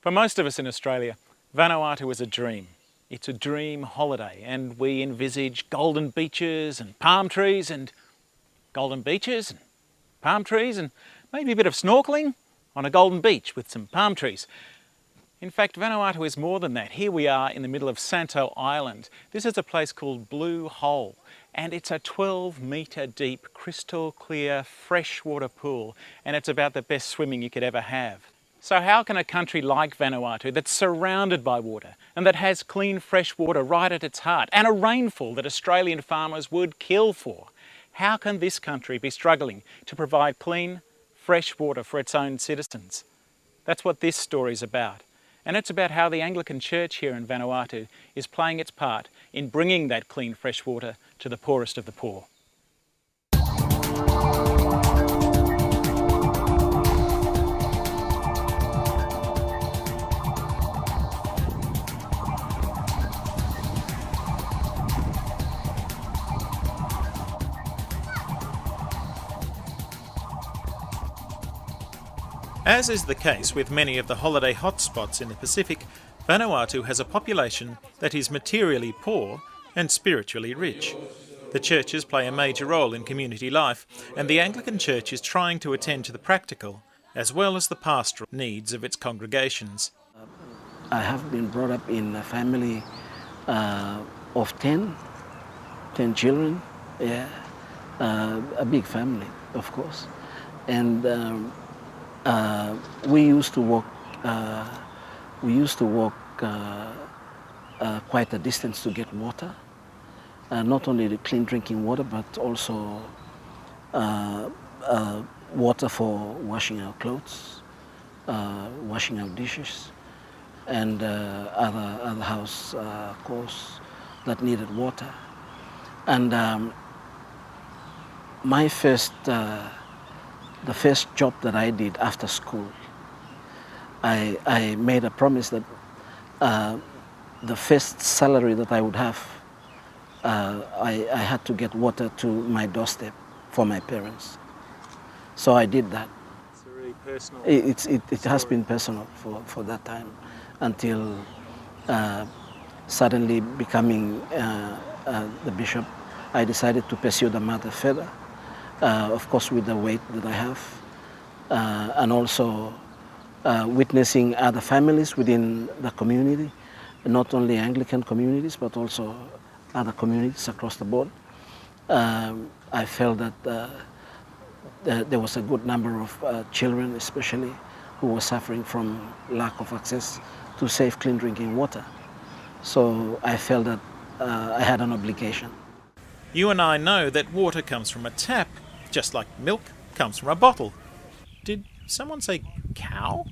For most of us in Australia, Vanuatu is a dream. It's a dream holiday, and we envisage golden beaches and palm trees and golden beaches and palm trees and maybe a bit of snorkeling on a golden beach with some palm trees. In fact, Vanuatu is more than that. Here we are in the middle of Santo Island. This is a place called Blue Hole, and it's a 12-metre deep, crystal clear, freshwater pool, and it's about the best swimming you could ever have. So how can a country like Vanuatu, that's surrounded by water and that has clean fresh water right at its heart and a rainfall that Australian farmers would kill for, how can this country be struggling to provide clean, fresh water for its own citizens? That's what this story's about. And it's about how the Anglican Church here in Vanuatu is playing its part in bringing that clean fresh water to the poorest of the poor. As is the case with many of the holiday hotspots in the Pacific, Vanuatu has a population that is materially poor and spiritually rich. The churches play a major role in community life, and the Anglican Church is trying to attend to the practical as well as the pastoral needs of its congregations. I have been brought up in a family of 10 children, a big family, of course. And we used to walk quite a distance to get water, not only the clean drinking water, but also water for washing our clothes, washing our dishes, and other house chores that needed water. And the first job that I did after school, I made a promise that the first salary that I would have, I had to get water to my doorstep for my parents. So I did that. It's a really personal It has been personal for that time, until suddenly becoming the bishop, I decided to pursue the matter further. Of course, with the weight that I have, and also witnessing other families within the community, not only Anglican communities, but also other communities across the board. I felt that there was a good number of children, especially, who were suffering from lack of access to safe, clean drinking water. So I felt that I had an obligation. You and I know that water comes from a tap, just like milk comes from a bottle. Did someone say cow?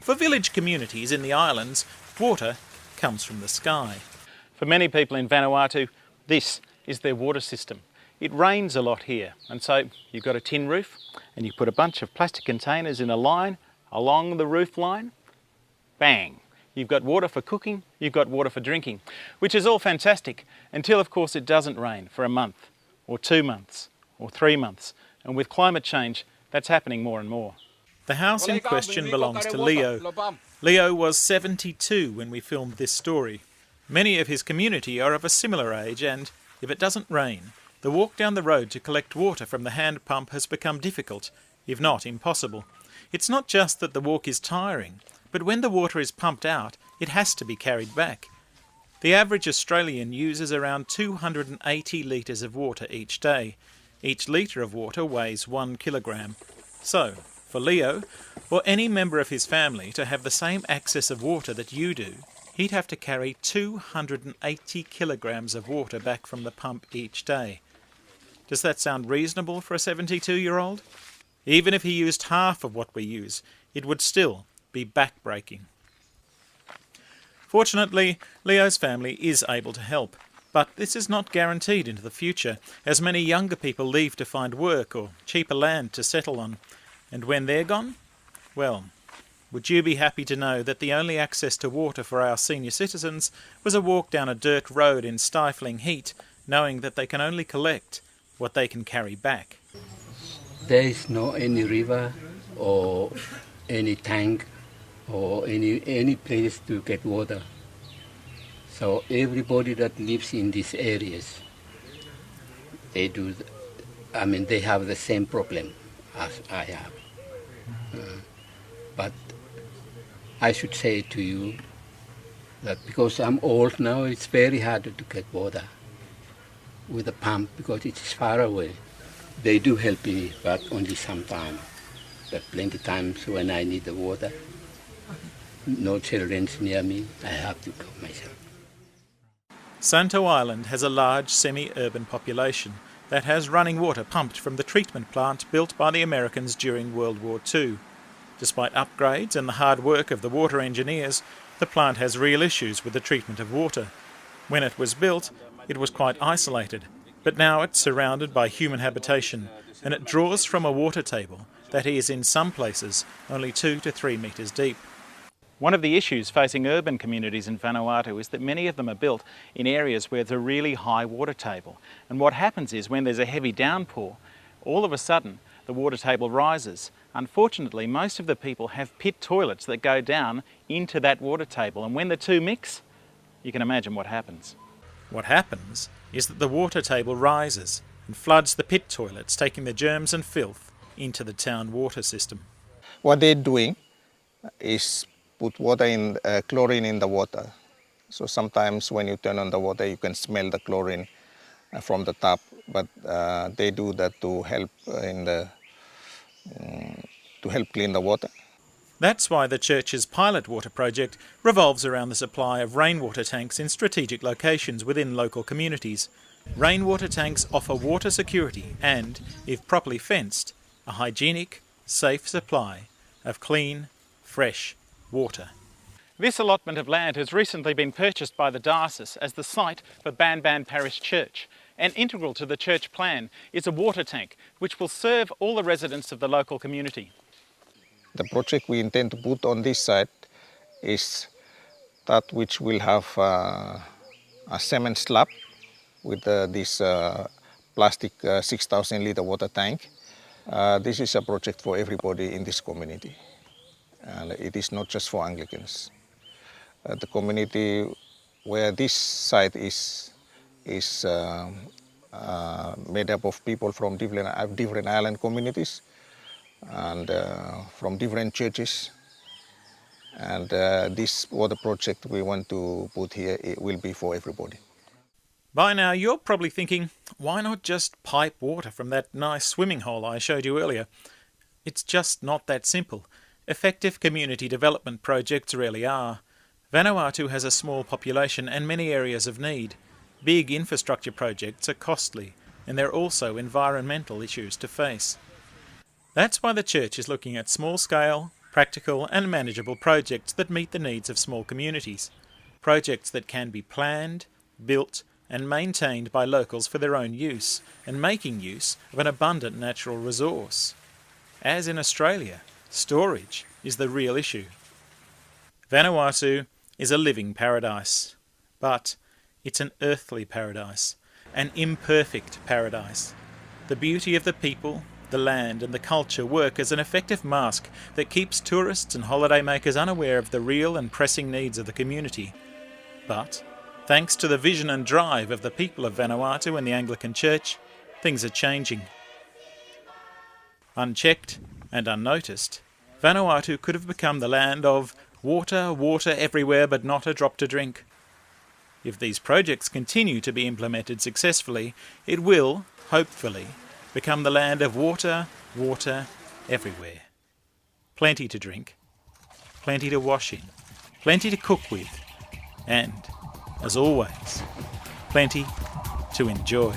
For village communities in the islands, water comes from the sky. For many people in Vanuatu, this is their water system. It rains a lot here, and so you've got a tin roof and you put a bunch of plastic containers in a line along the roof line. Bang! You've got water for cooking, you've got water for drinking, which is all fantastic until, of course, it doesn't rain for a month or 2 months or 3 months. And with climate change, that's happening more and more. The house in question belongs to Leo. Leo was 72 when we filmed this story. Many of his community are of a similar age, and if it doesn't rain, the walk down the road to collect water from the hand pump has become difficult, if not impossible. It's not just that the walk is tiring, but when the water is pumped out, it has to be carried back. The average Australian uses around 280 litres of water each day. Each litre of water weighs 1 kilogram. So, for Leo, or any member of his family, to have the same access of water that you do, he'd have to carry 280 kilograms of water back from the pump each day. Does that sound reasonable for a 72-year-old? Even if he used half of what we use, it would still be back-breaking. Fortunately, Leo's family is able to help, but this is not guaranteed into the future, as many younger people leave to find work or cheaper land to settle on. And when they're gone, well, would you be happy to know that the only access to water for our senior citizens was a walk down a dirt road in stifling heat, knowing that they can only collect what they can carry back? There is no any river or any tank or any place to get water. So everybody that lives in these areas, they have the same problem as I have. But I should say to you that because I'm old now, it's very hard to get water with a pump because it's far away. They do help me, but only sometimes. But plenty times when I need the water, no children near me, I have to go myself. Santo Island has a large semi-urban population that has running water pumped from the treatment plant built by the Americans during World War II. Despite upgrades and the hard work of the water engineers, the plant has real issues with the treatment of water. When it was built, it was quite isolated, but now it's surrounded by human habitation, and it draws from a water table that is in some places only 2 to 3 metres deep. One of the issues facing urban communities in Vanuatu is that many of them are built in areas where there's a really high water table. And what happens is when there's a heavy downpour, all of a sudden the water table rises. Unfortunately, most of the people have pit toilets that go down into that water table, and when the two mix, you can imagine what happens. What happens is that the water table rises and floods the pit toilets, taking the germs and filth into the town water system. What they're doing is put water in chlorine in the water. So sometimes when you turn on the water, you can smell the chlorine from the tap. But they do that to help clean the water. That's why the church's pilot water project revolves around the supply of rainwater tanks in strategic locations within local communities. Rainwater tanks offer water security and, if properly fenced, a hygienic, safe supply of clean, fresh water. This allotment of land has recently been purchased by the diocese as the site for Banban Parish Church, and integral to the church plan is a water tank which will serve all the residents of the local community. The project we intend to put on this site is that which will have a cement slab with this plastic 6,000 litre water tank. This is a project for everybody in this community, and it is not just for Anglicans. The community where this site is made up of people from different island communities and from different churches. And this water project we want to put here, it will be for everybody. By now you're probably thinking, why not just pipe water from that nice swimming hole I showed you earlier? It's just not that simple. Effective community development projects really are. Vanuatu has a small population and many areas of need. Big infrastructure projects are costly, and there are also environmental issues to face. That's why the church is looking at small-scale, practical and manageable projects that meet the needs of small communities. Projects that can be planned, built and maintained by locals for their own use, and making use of an abundant natural resource. As in Australia, storage is the real issue. Vanuatu is a living paradise, but it's an earthly paradise, an imperfect paradise. The beauty of the people, the land and the culture work as an effective mask that keeps tourists and holidaymakers unaware of the real and pressing needs of the community. But, thanks to the vision and drive of the people of Vanuatu and the Anglican Church, things are changing. Unchecked and unnoticed, Vanuatu could have become the land of water, water everywhere but not a drop to drink. If these projects continue to be implemented successfully, it will, hopefully, become the land of water, water everywhere. Plenty to drink, plenty to wash in, plenty to cook with, and, as always, plenty to enjoy.